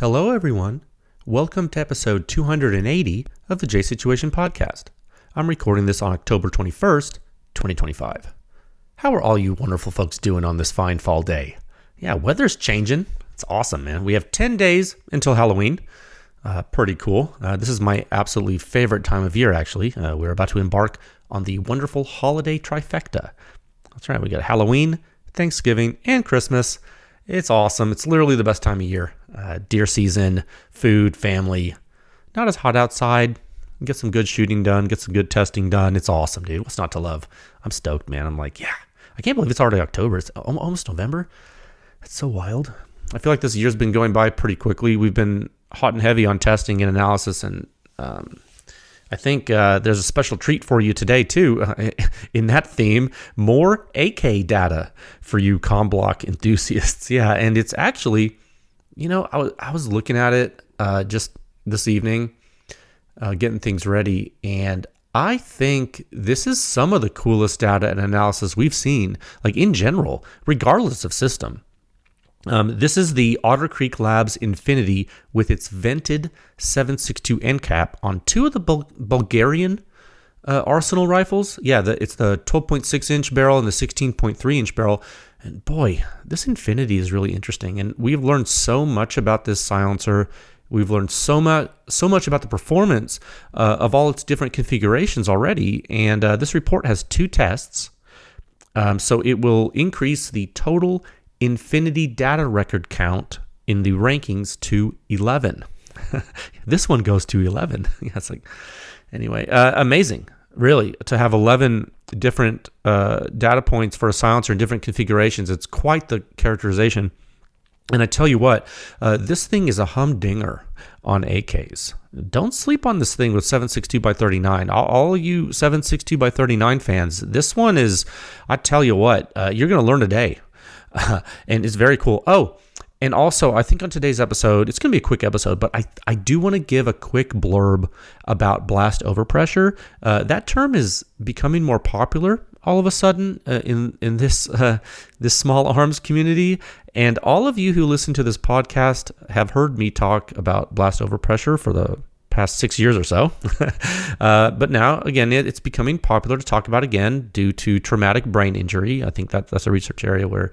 Hello, everyone. Welcome to episode 280 of the J Situation Podcast. I'm recording this on October 21st, 2025. How are all you wonderful folks doing on this fine fall day? Yeah, weather's changing. It's awesome, man. We have 10 days until Halloween. Pretty cool. This is my absolutely favorite time of year, actually. We're about to embark on the wonderful holiday trifecta. That's right. We got Halloween, Thanksgiving, and Christmas. It's awesome. It's literally the best time of year. Deer season, food, family. Not as hot outside. Get some good shooting done. Get some good testing done. It's awesome, dude. What's not to love? I'm stoked, man. I'm like, yeah. I can't believe it's already October. It's almost November. That's so wild. I feel like this year's been going by pretty quickly. We've been hot and heavy on testing and analysis, and I think there's a special treat for you today, too, in that theme, more AK data for you CommBlock enthusiasts. Yeah, and it's actually, I was looking at it just this evening, getting things ready, and I think this is some of the coolest data and analysis we've seen, like in general, regardless of system. This is the Otter Creek Labs Infinity with its vented 7.62 end cap on two of the Bulgarian Arsenal rifles. Yeah, it's the 12.6-inch barrel and the 16.3-inch barrel. And boy, this Infinity is really interesting. And we've learned so much about this silencer. We've learned so much about the performance of all its different configurations already. And this report has two tests. So it will increase the total Infinity data record count in the rankings to 11. This one goes to 11. Yeah, it's like, anyway, amazing, really, to have 11 different data points for a silencer in different configurations. It's quite the characterization. And I tell you what, this thing is a humdinger on AKs. Don't sleep on this thing with 7.62 by 39. All you 7.62 by 39 fans, this one is, I tell you what, you're going to learn today. And it's very cool. Oh, and also, I think on today's episode, it's going to be a quick episode, but I do want to give a quick blurb about blast overpressure. That term is becoming more popular all of a sudden in this small arms community. And all of you who listen to this podcast have heard me talk about blast overpressure for the past 6 years or so. But now, again, it's becoming popular to talk about again due to traumatic brain injury. I think that's a research area where,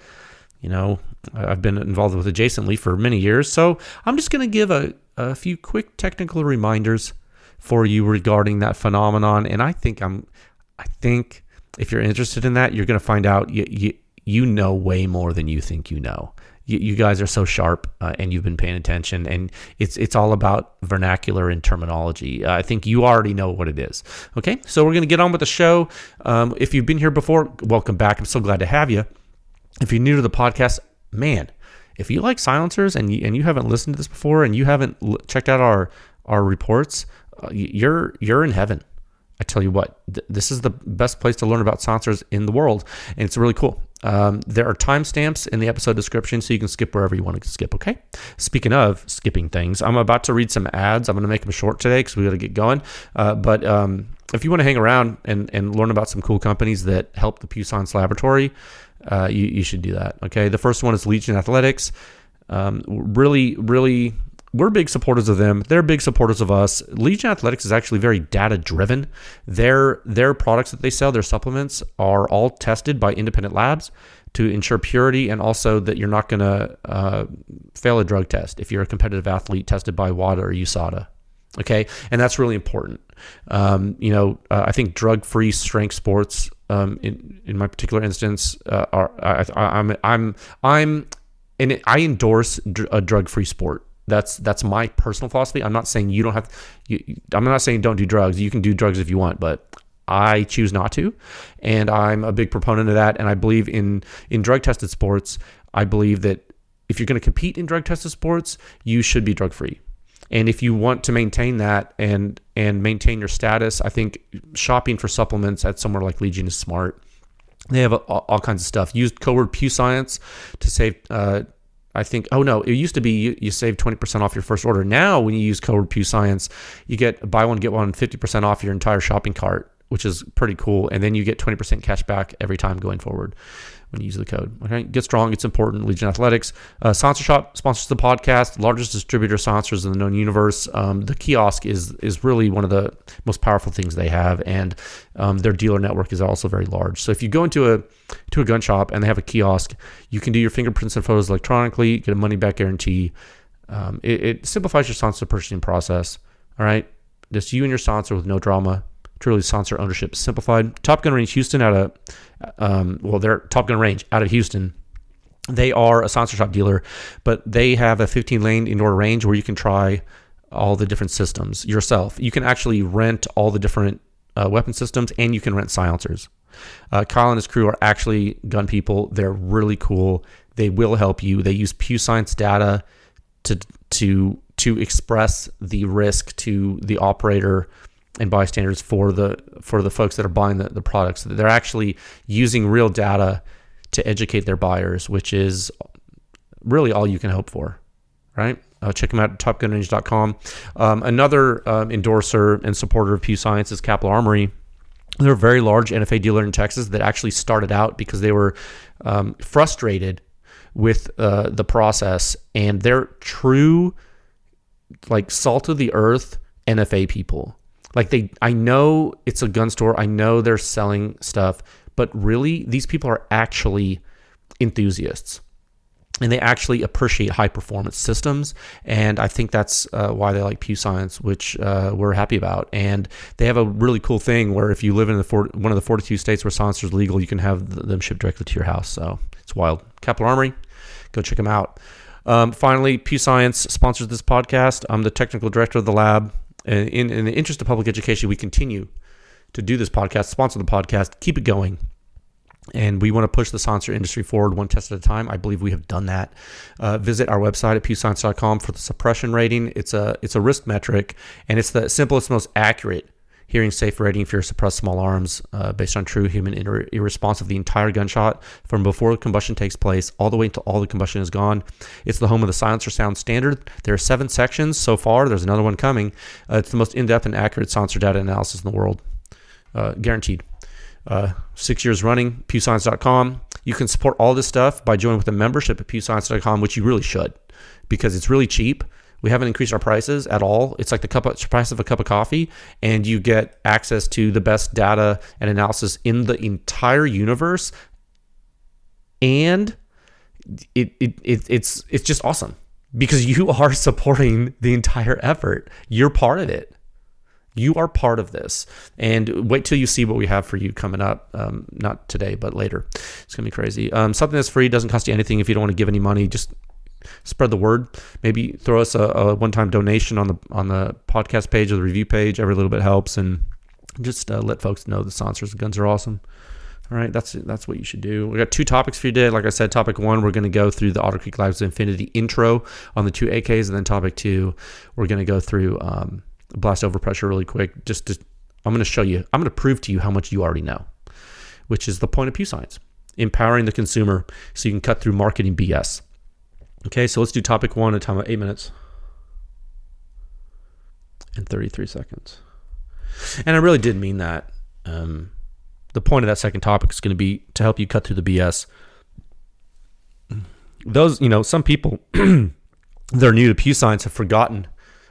I've been involved with adjacently for many years. So I'm just going to give a few quick technical reminders for you regarding that phenomenon. And I think if you're interested in that, you're going to find out you know way more than you think you know. You guys are so sharp, and you've been paying attention, and it's all about vernacular and terminology. I think you already know what it is. Okay, so we're going to get on with the show. If you've been here before, welcome back. I'm so glad to have you. If you're new to the podcast, man, if you like silencers and you haven't listened to this before and you haven't checked out our reports, you're in heaven. I tell you what, this is the best place to learn about silencers in the world, and it's really cool. There are timestamps in the episode description, so you can skip wherever you want to skip, okay? Speaking of skipping things, I'm about to read some ads. I'm going to make them short today because we got to get going. But if you want to hang around and learn about some cool companies that help the PEW Science Laboratory, you should do that, okay? The first one is Legion Athletics. Really, we're big supporters of them. They're big supporters of us. Legion Athletics is actually very data-driven. Their products that they sell, their supplements, are all tested by independent labs to ensure purity and also that you're not going to fail a drug test if you're a competitive athlete tested by WADA or USADA. Okay, and that's really important. I think drug-free strength sports, in my particular instance, I endorse a drug-free sport. That's my personal philosophy. I'm not saying you don't have. I'm not saying don't do drugs. You can do drugs if you want, but I choose not to, and I'm a big proponent of that. And I believe in drug-tested sports. I believe that if you're going to compete in drug-tested sports, you should be drug-free. And if you want to maintain that and maintain your status, I think shopping for supplements at somewhere like Legion is smart. They have all kinds of stuff. Use code word PEW Science to save. I think, it used to be you save 20% off your first order. Now, when you use code PEW Science, you get buy one, get one, 50% off your entire shopping cart. which is pretty cool. And then you get 20% cash back every time going forward when you use the code. Okay, get strong. It's important. Legion Athletics. Sponsor Shop sponsors the podcast. Largest distributor sponsors in the known universe. The kiosk is really one of the most powerful things they have, and their dealer network is also very large. So if you go into a gun shop and they have a kiosk, you can do your fingerprints and photos electronically, get a money back guarantee. It simplifies your sponsor purchasing process. All right, just you and your sponsor with no drama. Truly, sponsor ownership simplified. Top Gun Range Houston they're Top Gun Range out of Houston. They are a sponsor shop dealer, but they have a 15-lane indoor range where you can try all the different systems yourself. You can actually rent all the different weapon systems, and you can rent silencers. Kyle and his crew are actually gun people. They're really cool. They will help you. They use PEW Science data to express the risk to the operator and bystanders for the folks that are buying the products. They're actually using real data to educate their buyers, which is really all you can hope for, right? Check them out at topgunrange.com. Another endorser and supporter of PEW Science is Capital Armory. They're a very large NFA dealer in Texas that actually started out because they were frustrated with the process, and they're true, like, salt of the earth NFA people. Like, I know it's a gun store. I know they're selling stuff, but really these people are actually enthusiasts, and they actually appreciate high performance systems. And I think that's why they like PEW Science, which we're happy about. And they have a really cool thing where if you live in one of the 42 states where silencer is legal, you can have them shipped directly to your house. So it's wild. Capital Armory, go check them out. Finally, PEW Science sponsors this podcast. I'm the technical director of the lab. In the interest of public education, we continue to do this podcast, sponsor the podcast, keep it going. And we want to push the silencer industry forward one test at a time. I believe we have done that. Visit our website at pewscience.com for the suppression rating. It's a risk metric, and it's the simplest, most accurate hearing safe rating for your suppressed small arms based on true human irresponse of the entire gunshot from before the combustion takes place all the way until all the combustion is gone. It's the home of the silencer sound standard. There are 7 sections so far. There's another one coming. It's the most in-depth and accurate silencer data analysis in the world. Guaranteed. 6 years running, pewscience.com. You can support all this stuff by joining with a membership at pewscience.com, which you really should, because it's really cheap. We haven't increased our prices at all. It's like the price of a cup of coffee, and you get access to the best data and analysis in the entire universe. And it's just awesome because you are supporting the entire effort. You're part of it. You are part of this. And wait till you see what we have for you coming up. Not today, but later. It's going to be crazy. Something that's free, doesn't cost you anything. If you don't want to give any money, just spread the word. Maybe throw us a one-time donation on the podcast page or the review page. Every little bit helps, and just let folks know the silencers and guns are awesome. All right, that's what you should do. We got 2 topics for you today. Like I said, topic 1, we're going to go through the Otter Creek Labs Infinity intro on the 2 AKs, and then topic 2, we're going to go through blast overpressure really quick. I'm going to prove to you how much you already know, which is the point of PEW Science, empowering the consumer so you can cut through marketing BS. Okay, so let's do topic 1 at a time of 8 minutes and 33 seconds. And I really did mean that. The point of that second topic is going to be to help you cut through the BS. Those, some people that are new to PEW Science have forgotten,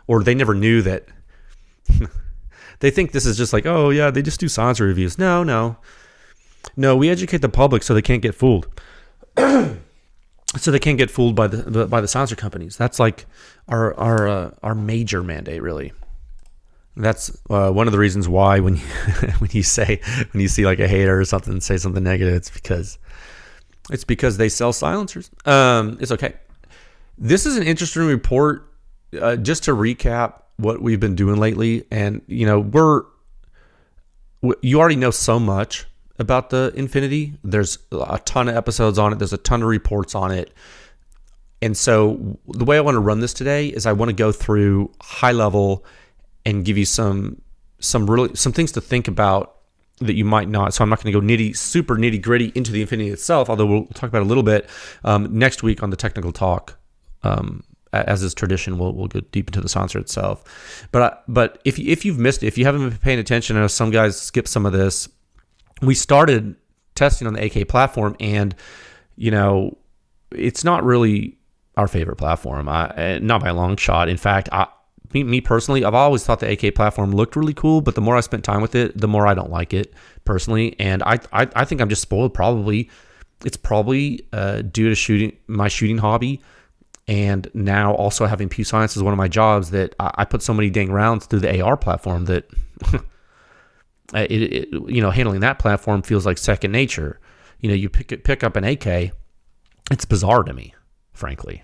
or they never knew that. They think this is just like, oh yeah, they just do silencer reviews. No, we educate the public so they can't get fooled. So they can't get fooled by the silencer companies. That's like our major mandate, really. That's one of the reasons why when you see like a hater or something say something negative, it's because they sell silencers. It's okay. This is an interesting report. Just to recap what we've been doing lately, and you already know so much about the Infinity. There's a ton of episodes on it. There's a ton of reports on it. And so the way I want to run this today is I want to go through high level and give you some things to think about that you might not. So I'm not going to go super nitty gritty into the Infinity itself, although we'll talk about it a little bit next week on the technical talk as is tradition, we'll go deep into the silencer itself. But if you've missed it, if you haven't been paying attention, I know some guys skip some of this. We started testing on the AK platform, and it's not really our favorite platform, not by a long shot. In fact, me personally, I've always thought the AK platform looked really cool, but the more I spent time with it, the more I don't like it personally. And I think I'm just spoiled. Probably it's probably due to my shooting hobby, and now also having PEW Science as one of my jobs, that I put so many dang rounds through the AR platform that handling that platform feels like second nature. You pick up an AK, it's bizarre to me, frankly.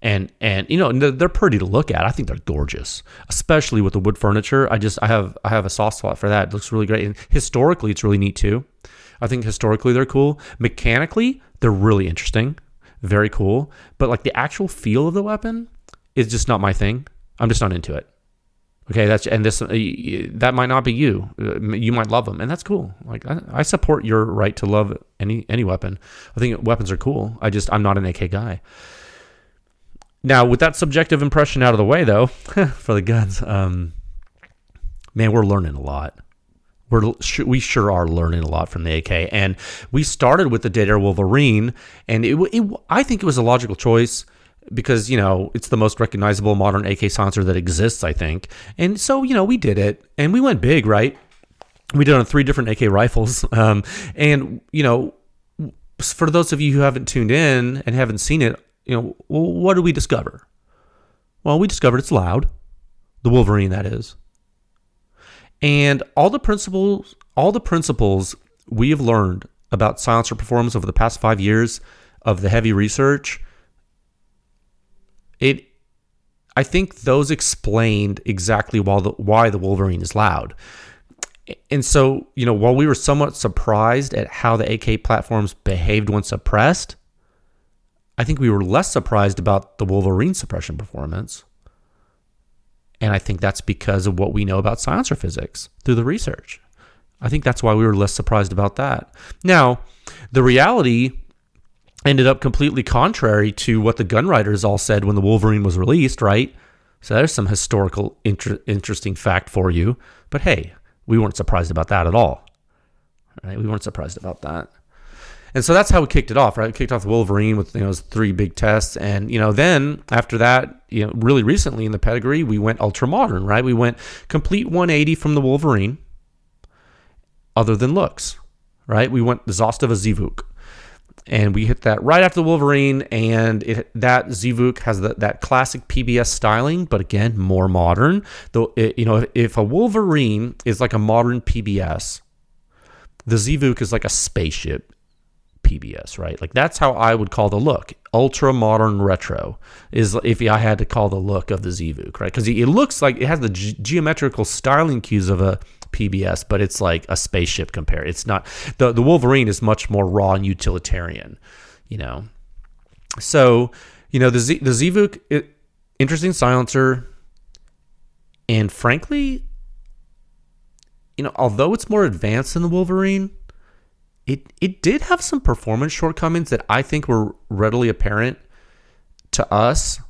And they're pretty to look at. I think they're gorgeous, especially with the wood furniture. I have a soft spot for that. It looks really great. And historically, it's really neat too. I think historically they're cool. Mechanically, they're really interesting, very cool. But like the actual feel of the weapon is just not my thing. I'm just not into it. Okay, that might not be you. You might love them, and that's cool. Like I support your right to love any weapon. I think weapons are cool. I'm not an AK guy. Now, with that subjective impression out of the way, though, for the guns, man, we're learning a lot. We sure are learning a lot from the AK, and we started with the Dead Air Wolverine, and I think it was a logical choice because it's the most recognizable modern AK silencer that exists, I think, and so we did it, and we went big, right? We did it on 3 different AK rifles, and for those of you who haven't tuned in and haven't seen it. What did we discover? Well, we discovered it's loud. The Wolverine, that is. And all the principles we have learned about silencer performance over the past 5 years of the heavy research, I think those explained exactly why the Wolverine is loud. And so, while we were somewhat surprised at how the AK platforms behaved when suppressed, I think we were less surprised about the Wolverine suppression performance. And I think that's because of what we know about silencer physics through the research. I think that's why we were less surprised about that. Now, the reality ended up completely contrary to what the gun writers all said when the Wolverine was released, right? So there's some historical interesting fact for you. But hey, we weren't surprised about that at all. Right? We weren't surprised about that. And so that's how we kicked it off, right? We kicked off the Wolverine with those 3 big tests. And, then after that, really recently in the pedigree, we went ultra modern, right? We went complete 180 from the Wolverine, other than looks, right? We went the Zostava Zivuk. And we hit that right after the Wolverine. And that Zivuk has that classic PBS styling, but again, more modern. Though, if a Wolverine is like a modern PBS, the Zivuk is like a spaceship PBS, right? Like that's how I would call the look. Ultra modern retro is if I had to call the look of the Zivuk, right? Because it looks like it has the geometrical styling cues of a PBS, but it's like a spaceship compared. It's not the Wolverine is much more raw and utilitarian, So the Zivuk, interesting silencer, and frankly, although it's more advanced than the Wolverine, It did have some performance shortcomings that I think were readily apparent to us,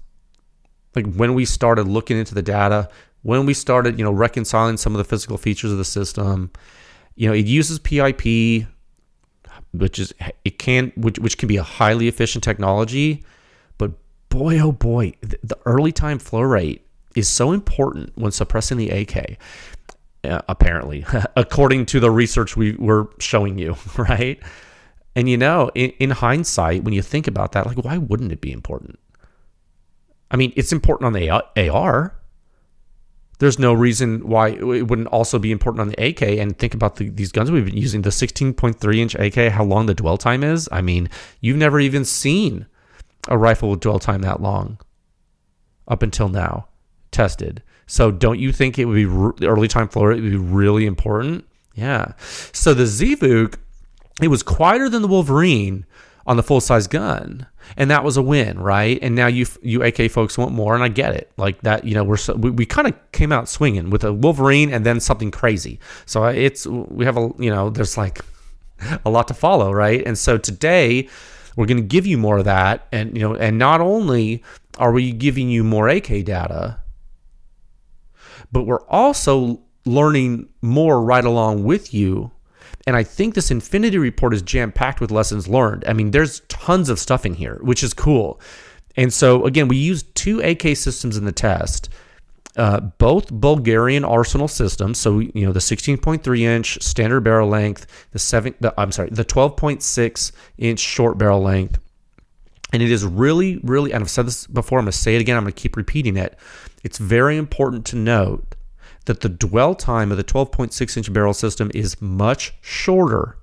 like when we started looking into the data, when we started, reconciling some of the physical features of the system. It uses PIP, which can be a highly efficient technology, but boy, oh boy, the early time flow rate is so important when suppressing the AK. Apparently, according to the research we were showing you, right? And in hindsight, when you think about that, like, why wouldn't it be important? I mean, it's important on the AR. There's no reason why it wouldn't also be important on the AK. And think about these guns we've been using, the 16.3-inch AK, how long the dwell time is. I mean, you've never even seen a rifle with dwell time that long up until now, tested. So don't you think it would be the early time flow rate would be really important? Yeah. So the Zivuk, it was quieter than the Wolverine on the full-size gun, and that was a win, right? And now you AK folks want more, and I get it. Like that, we kind of came out swinging with a Wolverine and then something crazy. So we have there's like a lot to follow, right? And so today we're going to give you more of that, and and not only Are we giving you more AK data? But we're also learning more right along with you. And I think this Infinity report is jam-packed with lessons learned. I mean, there's tons of stuff in here, which is cool. And so, again, we used 2 AK systems in the test, both Bulgarian Arsenal systems. So, the 16.3-inch standard barrel length, the 12.6-inch short barrel length. And it is really, really, and I've said this before, I'm going to say it again, I'm going to keep repeating it. It's very important to note that the dwell time of the 12.6-inch barrel system is much shorter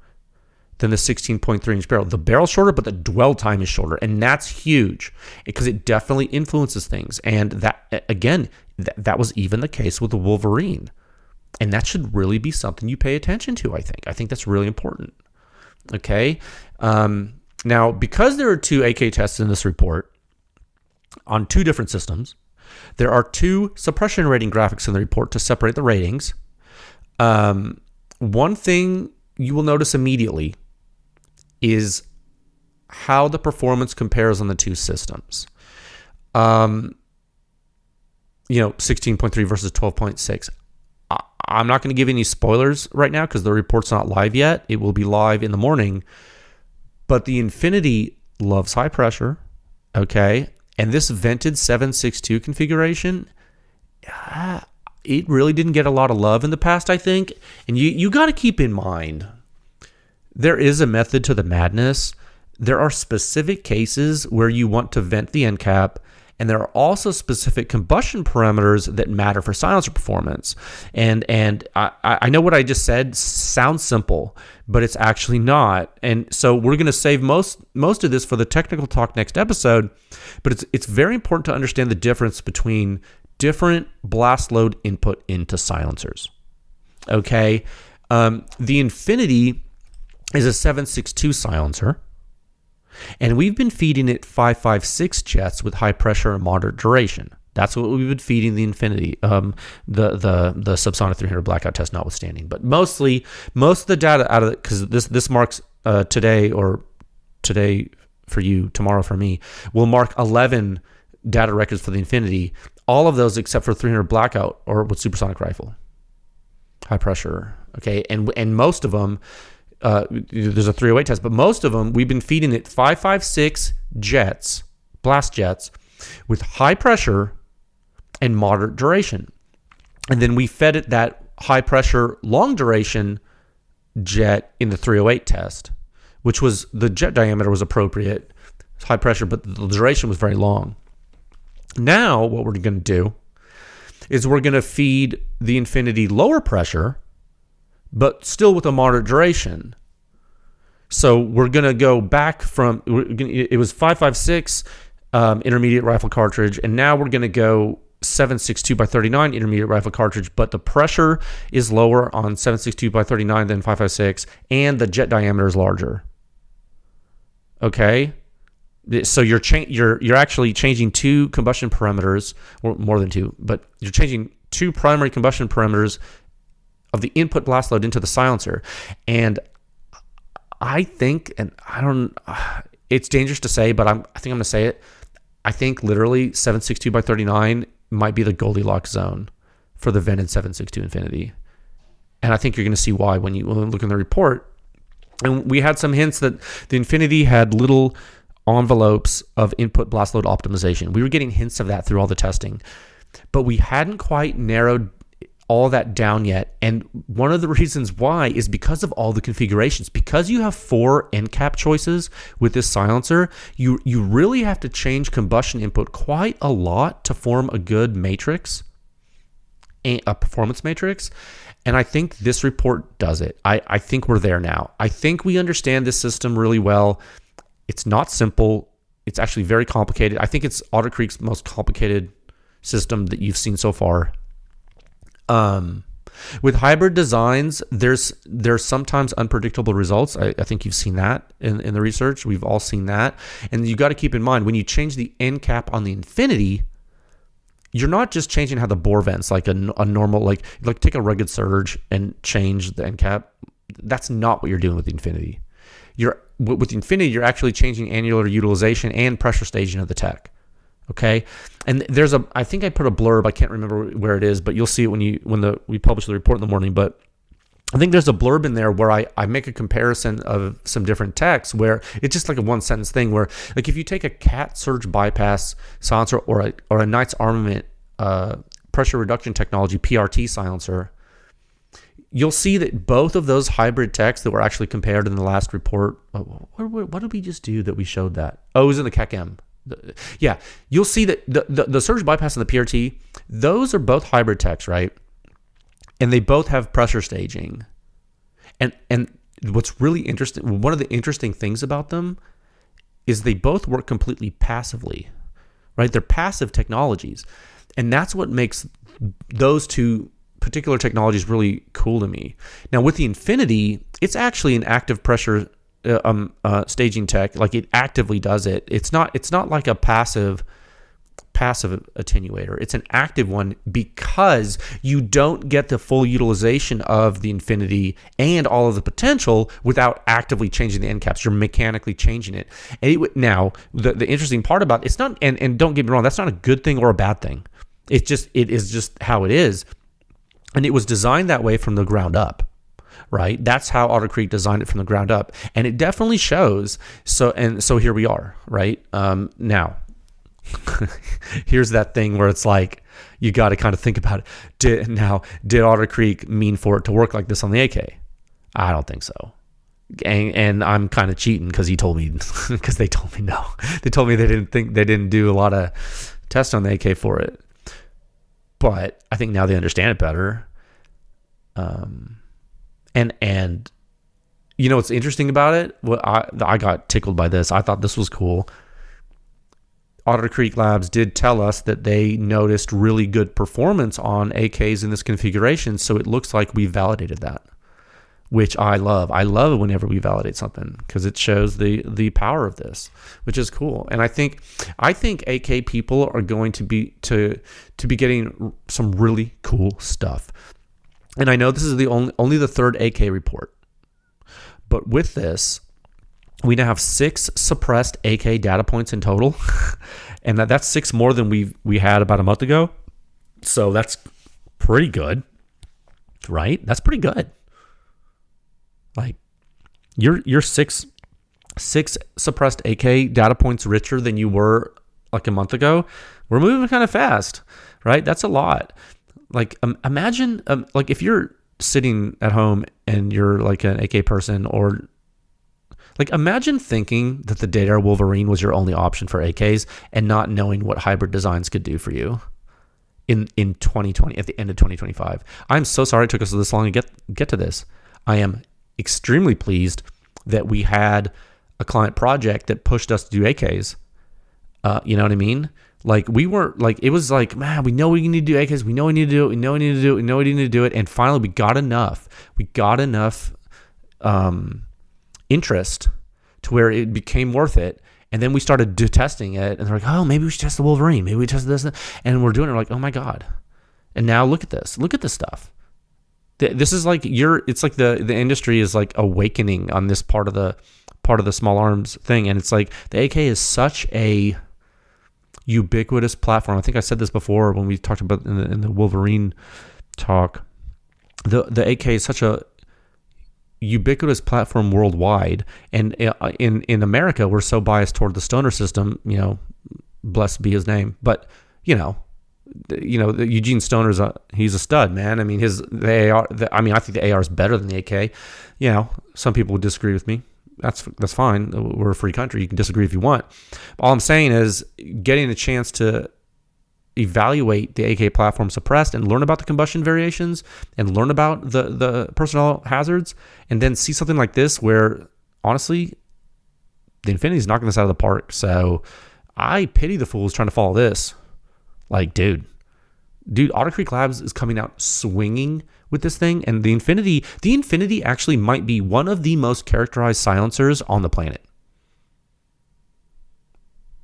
than the 16.3-inch barrel. The barrel's shorter, but the dwell time is shorter, and that's huge because it definitely influences things. And that, again, that was even the case with the Wolverine. And that should really be something you pay attention to, I think. I think that's really important. Okay? Now, because there are 2 AK tests in this report on 2 different systems, there are 2 suppression rating graphics in the report to separate the ratings. One thing you will notice immediately is how the performance compares on the 2 systems. 16.3 versus 12.6. I'm not going to give any spoilers right now because the report's not live yet. It will be live in the morning. But the Infinity loves high pressure, okay? And this vented 762 configuration, it really didn't get a lot of love in the past, I think. And you got to keep in mind, there is a method to the madness. There are specific cases where you want to vent the end cap, and there are also specific combustion parameters that matter for silencer performance. And I know what I just said sounds simple, but it's actually not. And so we're going to save most of this for the technical talk next episode. But it's very important to understand the difference between different blast load input into silencers. Okay, the Infinity is a 762 silencer. And we've been feeding it 556 jets with high pressure and moderate duration. That's what we've been feeding the Infinity, the Subsonic 300 blackout test notwithstanding. But most of the data out of it, because this marks today for you, tomorrow for me, will mark 11 data records for the Infinity. All of those except for 300 blackout or with supersonic rifle, high pressure. Okay, and most of them. There's a 308 test, but most of them, we've been feeding it 556 jets, blast jets, with high pressure and moderate duration. And then we fed it that high pressure, long duration jet in the 308 test, which was, the jet diameter was appropriate, high pressure, but the duration was very long. Now, what we're going to do is we're going to feed the Infinity lower pressure, but still with a moderate duration. So we're going to go back from, it was 556 intermediate rifle cartridge, and now we're going to go 762 by 39 intermediate rifle cartridge, but the pressure is lower on 762 by 39 than 556, and the jet diameter is larger. Okay? So you're actually changing 2 combustion parameters, or more than 2, but you're changing 2 primary combustion parameters of the input blast load into the silencer. And I think, it's dangerous to say, but I think I'm going to say it. I think literally 762 by 39 might be the Goldilocks zone for the vented 762 Infinity. And I think you're going to see why when you look in the report. And we had some hints that the Infinity had little envelopes of input blast load optimization. We were getting hints of that through all the testing, but we hadn't quite narrowed all that down yet. And one of the reasons why is because of all the configurations. Because you have 4 end cap choices with this silencer, you really have to change combustion input quite a lot to form a good matrix, a performance matrix. And I think this report does it. I think we're there now. I think we understand this system really well. It's not simple. It's actually very complicated. I think it's Otter Creek's most complicated system that you've seen so far. With hybrid designs, there's sometimes unpredictable results. I think you've seen that in the research. We've all seen that. And you got to keep in mind, when you change the end cap on the Infinity, you're not just changing how the bore vents, like a normal, like take a rugged surge and change the end cap. That's not what you're doing with the Infinity. With the Infinity, you're actually changing annular utilization and pressure staging of the tech. Okay, and I think I put a blurb. I can't remember where it is, but you'll see it when we publish the report in the morning. But I think there's a blurb in there where I make a comparison of some different texts where it's just like a one sentence thing where, like, if you take a CAT surge bypass silencer or a Knight's Armament pressure reduction technology PRT silencer, you'll see that both of those hybrid techs that were actually compared in the last report. What did we just do that we showed that? Oh, it was in the CAC-M. Yeah, you'll see that the surge bypass and the PRT, those are both hybrid techs, right? And they both have pressure staging. And what's really interesting, one of the interesting things about them is they both work completely passively, right? They're passive technologies. And that's what makes those two particular technologies really cool to me. Now with the Infinity, it's actually an active pressure staging tech. Like, it actively does it. It's not like a passive attenuator. It's an active one because you don't get the full utilization of the Infinity and all of the potential without actively changing the end caps. You're mechanically changing it. And now the interesting part about it's not, and don't get me wrong, that's not a good thing or a bad thing. It is just how it is. And it was designed that way from the ground up. Right? That's how Otter Creek designed it from the ground up. And it definitely shows. So here we are, right? Now, here's that thing where it's like, you got to kind of think about it. Did Otter Creek mean for it to work like this on the AK? I don't think so. And I'm kind of cheating because they told me no. They told me they didn't do a lot of tests on the AK for it. But I think now they understand it better. And you know what's interesting about it? Well, I got tickled by this. I thought this was cool. Otter Creek Labs did tell us that they noticed really good performance on AKs in this configuration, so it looks like we validated that, which I love. I love it whenever we validate something because it shows the power of this, which is cool. And I think AK people are going to be getting some really cool stuff. And I know this is only the third AK report. But with this, we now have 6 suppressed AK data points in total. And that's 6 more than we had about a month ago. So that's pretty good. Right? That's pretty good. Like, you're 6 suppressed AK data points richer than you were like a month ago. We're moving kind of fast, right? That's a lot. Like, imagine, like, if you're sitting at home and you're like an AK person, or like, imagine thinking that the Data Wolverine was your only option for AKs and not knowing what hybrid designs could do for you in 2020, at the end of 2025. I'm so sorry it took us this long to get to this. I am extremely pleased that we had a client project that pushed us to do AKs. You know what I mean? Like, we weren't like, it was like, man, we know we need to do AKs. We know we need to do it. We know we need to do it. We know we need to do it. And finally we got enough interest to where it became worth it. And then we started testing it, and they're like, oh, maybe we should test the Wolverine. Maybe we test this. And we're doing it. We're like, oh my God. And now look at this. Look at this stuff. This is like it's like the industry is like awakening on this part of the small arms thing. And it's like the AK is such a ubiquitous platform. I think I said this before when we talked about in the Wolverine talk. The AK is such a ubiquitous platform worldwide, and in America we're so biased toward the stoner system. You know, blessed be his name. But Eugene Stoner's he's a stud, man. I mean, I think the AR is better than the AK. You know, some people would disagree with me. That's fine. We're a free country. You can disagree if you want. All I'm saying is getting a chance to evaluate the AK platform suppressed and learn about the combustion variations and learn about the personnel hazards, and then see something like this where, honestly, the Infinity is knocking this out of the park. So I pity the fools trying to follow this. Like, dude, Otter Creek Labs is coming out swinging with this thing, and the Infinity actually might be one of the most characterized silencers on the planet.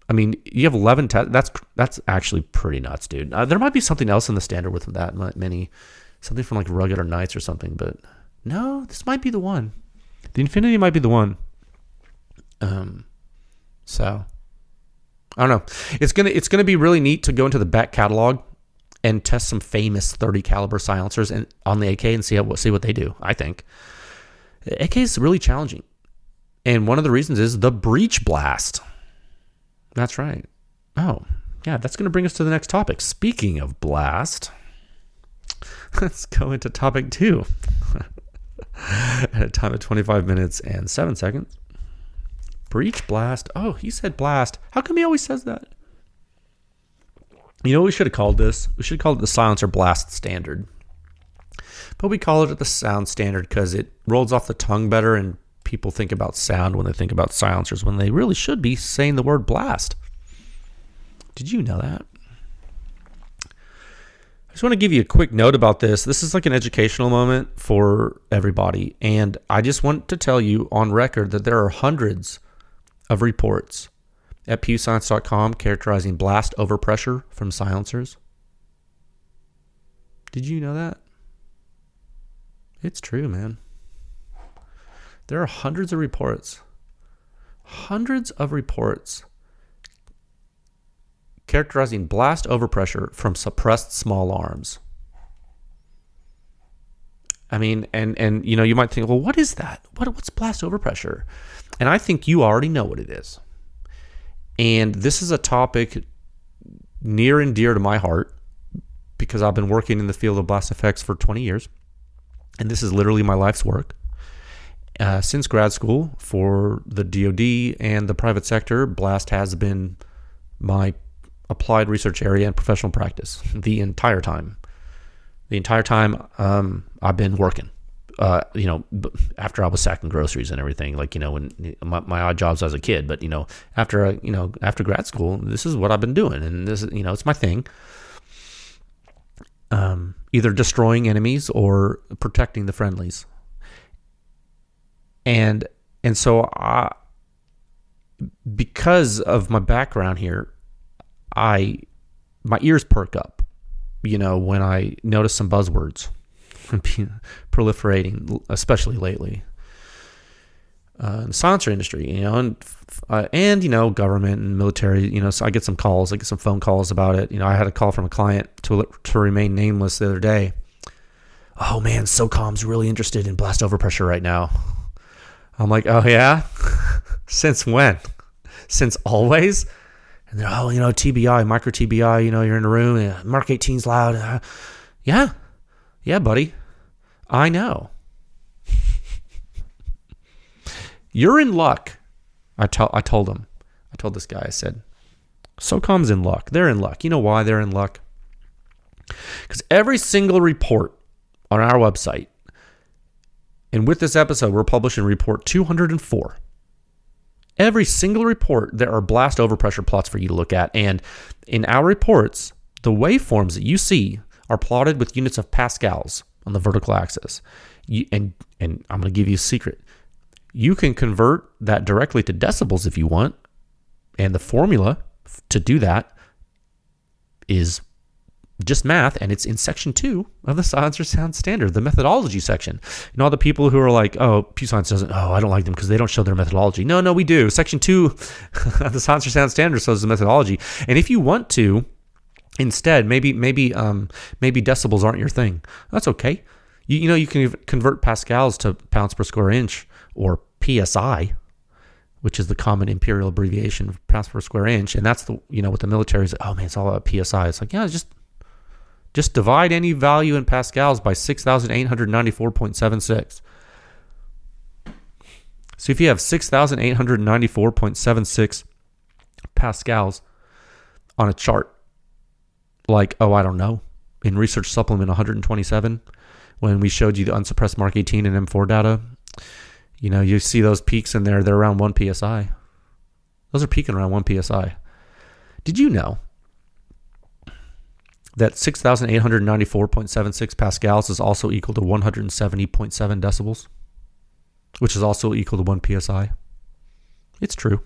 I mean, you have 11 tests. That's actually pretty nuts, dude. There might be something else in the standard with that many, something from like Rugged or Knights or something, but no, this might be the one. The Infinity might be the one. So I don't know. It's gonna be really neat to go into the back catalog and test some famous 30 caliber silencers and on the AK and see what they do. I think the AK is really challenging, and one of the reasons is the breech blast. That's right. Oh, yeah, that's going to bring us to the next topic. Speaking of blast, let's go into topic 2 at a time of 25 minutes and 7 seconds. Breech blast. Oh, he said blast. How come he always says that? You know what we should have called this? We should have called it the silencer blast standard. But we call it the sound standard because it rolls off the tongue better, and people think about sound when they think about silencers, when they really should be saying the word blast. Did you know that? I just want to give you a quick note about this. This is like an educational moment for everybody. And I just want to tell you on record that there are hundreds of reports at pewscience.com characterizing blast overpressure from silencers. Did you know that? It's true, man. There are hundreds of reports characterizing blast overpressure from suppressed small arms. I mean, and you know, you might think, well, what is that? What's blast overpressure? And I think you already know what it is. And this is a topic near and dear to my heart because I've been working in the field of blast effects for 20 years. And this is literally my life's work. Since grad school for the DoD and the private sector, blast has been my applied research area and professional practice the entire time. I've been working, after I was sacking groceries and everything, like, you know, when my odd jobs as a kid, but, you know, after grad school, this is what I've been doing. And this is, you know, it's my thing. Either destroying enemies or protecting the friendlies. And so because of my background here, my ears perk up, you know, when I notice some buzzwords proliferating, especially lately. In the silencer industry, you know, and you know, government and military, you know, so I get some phone calls about it. You know, I had a call from a client to remain nameless the other day. Oh man, SOCOM's really interested in blast overpressure right now. I'm like, oh yeah? Since when? Since always? And they're, oh, you know, TBI, micro TBI, you know, you're in a room, and Mark 18's loud. Yeah, buddy. I know. You're in luck. I told him. I told this guy, I said, SOCOM's in luck. They're in luck. You know why they're in luck? Because every single report on our website, and with this episode, we're publishing report 204. Every single report, there are blast overpressure plots for you to look at. And in our reports, the waveforms that you see are plotted with units of pascals on the vertical axis. And I'm going to give you a secret. You can convert that directly to decibels if you want. And the formula to do that is just math, and it's in section 2 of the Silencer Sound Standard, the methodology section. You know, all the people who are like, oh, Pew Science doesn't, oh, I don't like them because they don't show their methodology. No, we do. Section 2 of the Silencer Sound Standard shows the methodology. And if you want to, instead, maybe decibels aren't your thing. That's okay. You know, you can convert pascals to pounds per square inch, or PSI, which is the common imperial abbreviation of pounds per square inch. And that's the, you know, what the military is, oh man, it's all about PSI. It's like, yeah, just divide any value in pascals by 6,894.76. So if you have 6,894.76 pascals on a chart, like, oh, I don't know, in Research Supplement 127, when we showed you the unsuppressed Mark 18 and M4 data, you know, you see those peaks in there, they're around 1 PSI. Those are peaking around 1 PSI. Did you know that 6,894.76 pascals is also equal to 170.7 decibels, which is also equal to 1 PSI? It's true.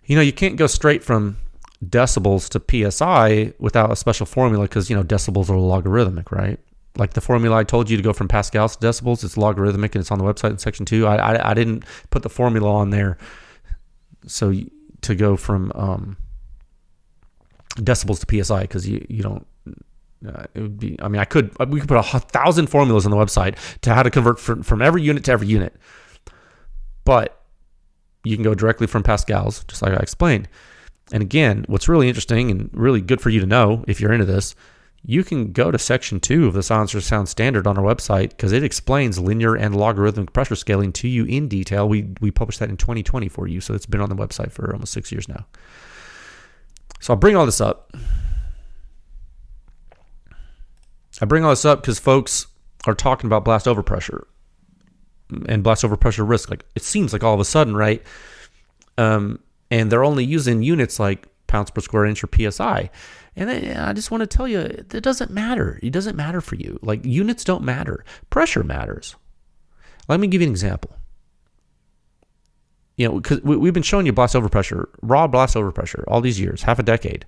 You know, you can't go straight from decibels to PSI without a special formula because, you know, decibels are logarithmic, right? Like the formula I told you to go from pascals to decibels, it's logarithmic and it's on the website in section 2. I didn't put the formula on there so to go from decibels to PSI, because you don't. It would be. I mean, we could put 1,000 formulas on the website to how to convert from every unit to every unit, but you can go directly from pascals, just like I explained. And again, what's really interesting and really good for you to know if you're into this, you can go to section 2 of the Silencer Sound Standard on our website, because it explains linear and logarithmic pressure scaling to you in detail. We published that in 2020 for you, so it's been on the website for almost 6 years now. So I'll bring all this up. I bring all this up because folks are talking about blast overpressure and blast overpressure risk. Like, it seems like all of a sudden, right? And they're only using units like pounds per square inch or PSI. And I just want to tell you, it doesn't matter. It doesn't matter for you. Like, units don't matter. Pressure matters. Let me give you an example. You know, because we've been showing you blast overpressure, raw blast overpressure, all these years, half a decade.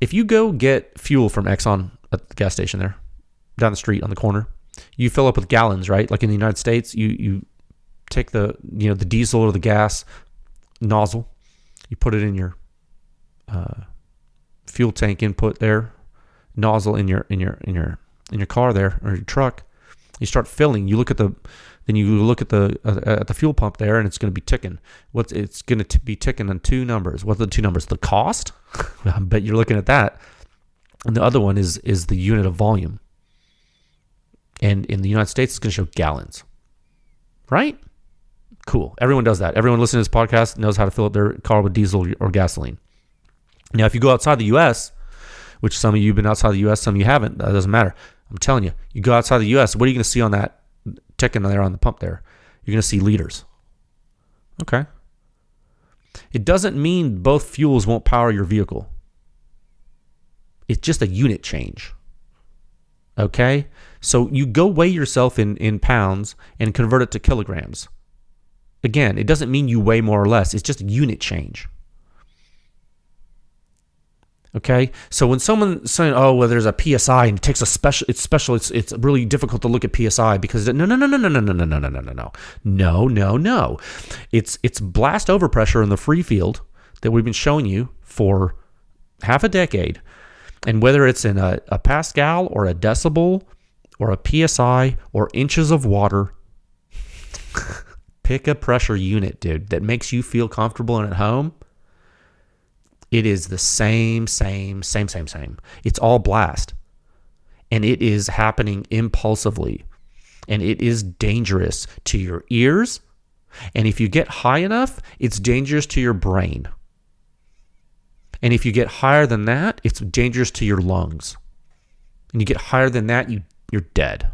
If you go get fuel from Exxon at the gas station there, down the street on the corner, you fill up with gallons, right? Like in the United States, you take the diesel or the gas nozzle, you put it in your fuel tank input there, nozzle in your car there, or your truck. You start filling. You look at the fuel pump there, and it's going to be ticking. It's going to be ticking on two numbers. What are the two numbers? The cost. I bet you're looking at that. And the other one is the unit of volume. And in the United States, it's going to show gallons. Right? Cool. Everyone does that. Everyone listening to this podcast knows how to fill up their car with diesel or gasoline. Now, if you go outside the U.S., which some of you have been outside the U.S., some of you haven't, that doesn't matter. I'm telling you, you go outside the U.S., what are you going to see on that ticking there on the pump there? You're going to see liters. Okay. It doesn't mean both fuels won't power your vehicle. It's just a unit change. Okay? So you go weigh yourself in pounds and convert it to kilograms. Again, it doesn't mean you weigh more or less. It's just a unit change. Okay, so when someone's saying, "Oh, well, there's a PSI and it takes it's really difficult to look at PSI because no, it's blast overpressure in the free field that we've been showing you for half a decade, and whether it's in a pascal or a decibel or a PSI or inches of water, pick a pressure unit, dude, that makes you feel comfortable and at home." It is the same. It's all blast. And it is happening impulsively. And it is dangerous to your ears. And if you get high enough, it's dangerous to your brain. And if you get higher than that, it's dangerous to your lungs. And you get higher than that, you're dead.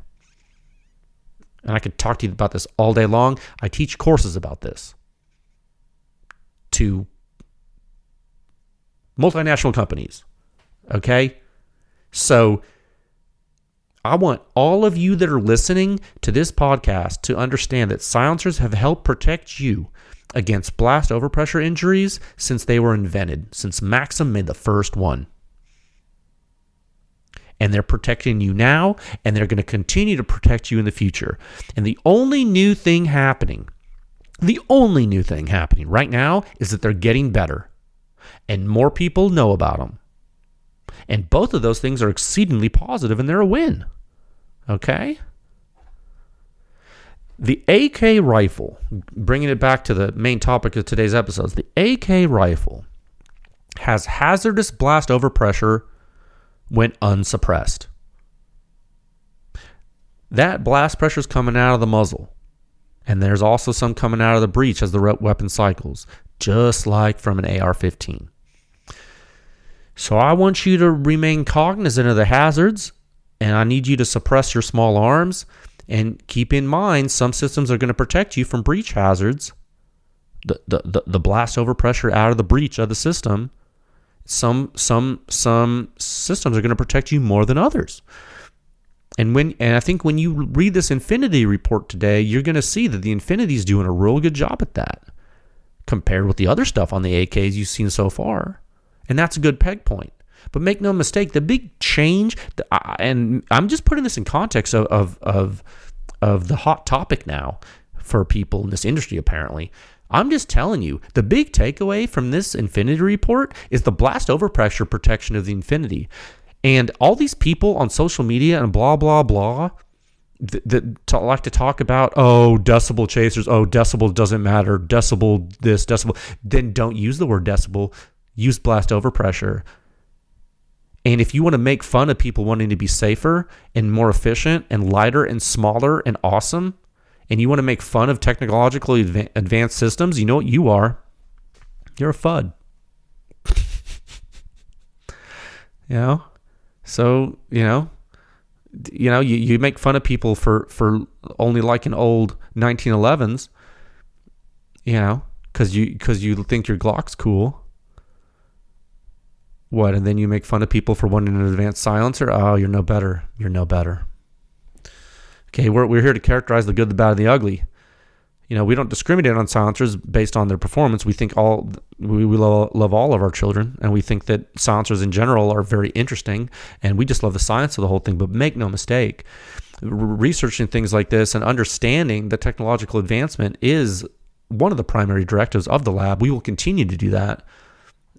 And I could talk to you about this all day long. I teach courses about this to multinational companies. Okay? So I want all of you that are listening to this podcast to understand that silencers have helped protect you against blast overpressure injuries since they were invented, since Maxim made the first one. And they're protecting you now, and they're going to continue to protect you in the future. And the only new thing happening right now is that they're getting better. And more people know about them. And both of those things are exceedingly positive, and they're a win. Okay? The AK rifle, bringing it back to the main topic of today's episodes, the AK rifle has hazardous blast overpressure when unsuppressed. That blast pressure is coming out of the muzzle. And there's also some coming out of the breech as the weapon cycles, just like from an AR-15. So I want you to remain cognizant of the hazards, and I need you to suppress your small arms, and keep in mind some systems are going to protect you from breech hazards, the blast overpressure out of the breech of the system. Some systems are going to protect you more than others. And I think when you read this Infinity report today, you're going to see that the Infinity is doing a real good job at that compared with the other stuff on the AKs you've seen so far. And that's a good peg point. But make no mistake, the big change, and I'm just putting this in context of the hot topic now for people in this industry, apparently. I'm just telling you, the big takeaway from this Infinity report is the blast overpressure protection of the Infinity. And all these people on social media and blah, blah, blah, that like to talk about, oh, decibel chasers, oh, decibel doesn't matter, decibel this, decibel. Then don't use the word decibel, use blast overpressure. And if you want to make fun of people wanting to be safer and more efficient and lighter and smaller and awesome, and you want to make fun of technologically advanced systems, you know what you are? You're a FUD. So, you make fun of people for only liking old 1911s, because you think your Glock's cool. What? And then you make fun of people for wanting an advanced silencer? Oh, you're no better. You're no better. Okay, we're here to characterize the good, the bad, and the ugly. We don't discriminate on silencers based on their performance. We think we love all of our children, and we think that silencers in general are very interesting, and we just love the science of the whole thing. But make no mistake, researching things like this and understanding that technological advancement is one of the primary directives of the lab. We will continue to do that,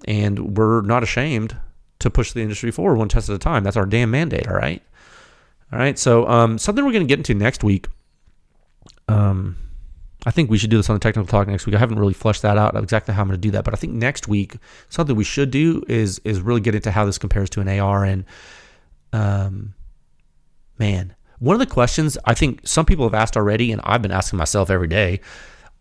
and we're not ashamed to push the industry forward one test at a time. That's our damn mandate, all right? All right, so something we're going to get into next week. I think we should do this on the technical talk next week. I haven't really fleshed that out exactly how I'm going to do that, but I think next week something we should do is really get into how this compares to an AR. And one of the questions I think some people have asked already, and I've been asking myself every day,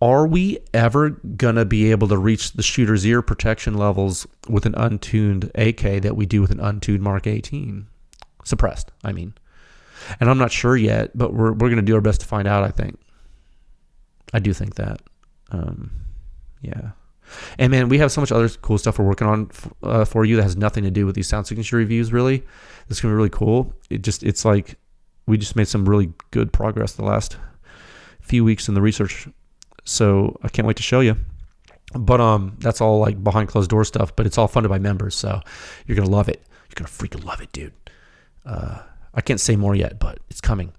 are we ever going to be able to reach the shooter's ear protection levels with an untuned AK that we do with an untuned Mark 18? Suppressed, I mean. And I'm not sure yet, but we're going to do our best to find out, I think. I do think that. Yeah. And man, we have so much other cool stuff we're working on for you that has nothing to do with these sound signature reviews, really. This is going to be really cool. It's like we just made some really good progress the last few weeks in the research. So I can't wait to show you. But that's all like behind closed door stuff, but it's all funded by members. So you're going to love it. You're going to freaking love it, dude. I can't say more yet, but it's coming.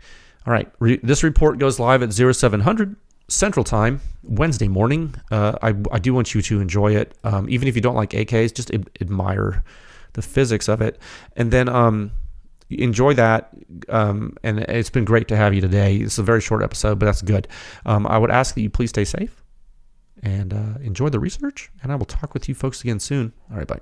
All right. This report goes live at 0700 Central Time, Wednesday morning. I do want you to enjoy it. Even if you don't like AKs, just admire the physics of it. And then enjoy that. And it's been great to have you today. It's a very short episode, but that's good. I would ask that you please stay safe and enjoy the research. And I will talk with you folks again soon. All right, bye.